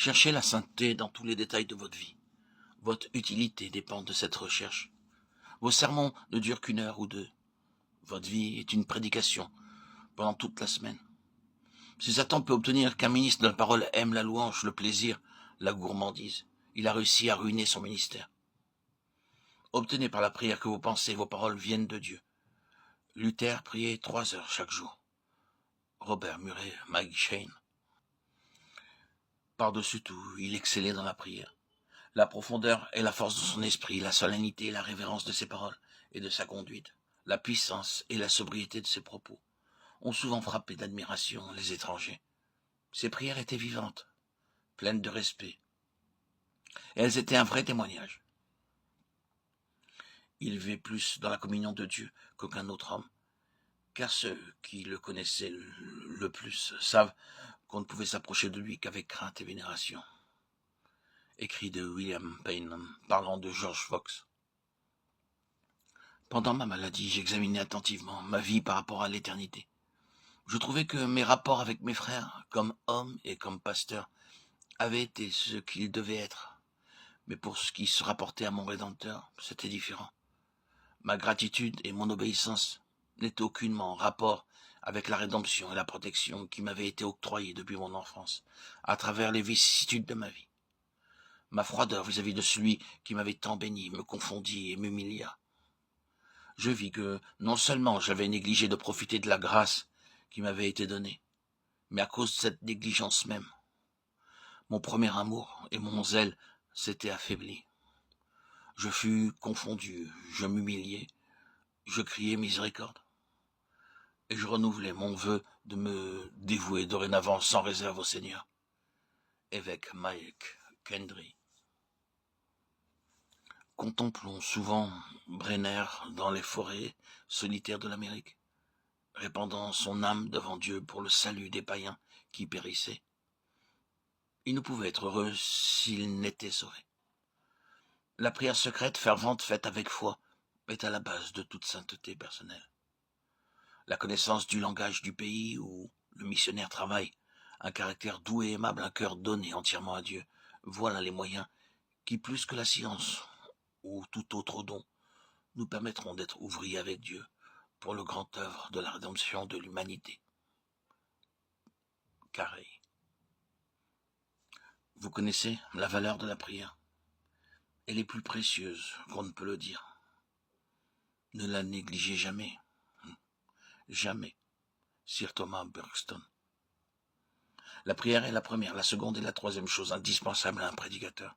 Cherchez la sainteté dans tous les détails de votre vie. Votre utilité dépend de cette recherche. Vos sermons ne durent qu'une heure ou deux. Votre vie est une prédication pendant toute la semaine. Si Satan peut obtenir qu'un ministre de la parole aime la louange, le plaisir, la gourmandise, il a réussi à ruiner son ministère. Obtenez par la prière que vos pensées et vos paroles viennent de Dieu. Luther priait 3 heures chaque jour. Robert Murray McCheyne. Par-dessus tout, il excellait dans la prière. La profondeur et la force de son esprit, la solennité et la révérence de ses paroles et de sa conduite, la puissance et la sobriété de ses propos ont souvent frappé d'admiration les étrangers. Ses prières étaient vivantes, pleines de respect, et elles étaient un vrai témoignage. Il vivait plus dans la communion de Dieu qu'aucun autre homme, car ceux qui le connaissaient le plus savent qu'on ne pouvait s'approcher de lui qu'avec crainte et vénération. Écrit de William Payne, parlant de George Fox. Pendant ma maladie, j'examinais attentivement ma vie par rapport à l'éternité. Je trouvais que mes rapports avec mes frères, comme hommes et comme pasteurs, avaient été ce qu'ils devaient être. Mais pour ce qui se rapportait à mon Rédempteur, c'était différent. Ma gratitude et mon obéissance n'étaient aucunement en rapport avec la rédemption et la protection qui m'avaient été octroyées depuis mon enfance, à travers les vicissitudes de ma vie. Ma froideur vis-à-vis de celui qui m'avait tant béni me confondit et m'humilia. Je vis que non seulement j'avais négligé de profiter de la grâce qui m'avait été donnée, mais à cause de cette négligence même, mon premier amour et mon zèle s'étaient affaiblis. Je fus confondu, je m'humiliai, je criai miséricorde, et je renouvelai mon vœu de me dévouer dorénavant sans réserve au Seigneur. Évêque Mike Kendry. Contemplons souvent Brenner dans les forêts solitaires de l'Amérique, répandant son âme devant Dieu pour le salut des païens qui périssaient. Il ne pouvait être heureux s'il n'était sauvé. La prière secrète, fervente, faite avec foi, est à la base de toute sainteté personnelle. La connaissance du langage du pays où le missionnaire travaille, un caractère doux et aimable, un cœur donné entièrement à Dieu, voilà les moyens qui, plus que la science ou tout autre don, nous permettront d'être ouvriers avec Dieu pour le grand œuvre de la rédemption de l'humanité. Carré. Vous connaissez la valeur de la prière. Elle est plus précieuse qu'on ne peut le dire. Ne la négligez jamais. Jamais. Sir Thomas Buxton. La prière est la première, la seconde et la troisième chose indispensable à un prédicateur.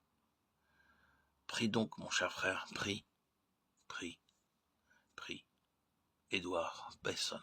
Prie donc, mon cher frère, prie, prie, prie. Édouard Besson.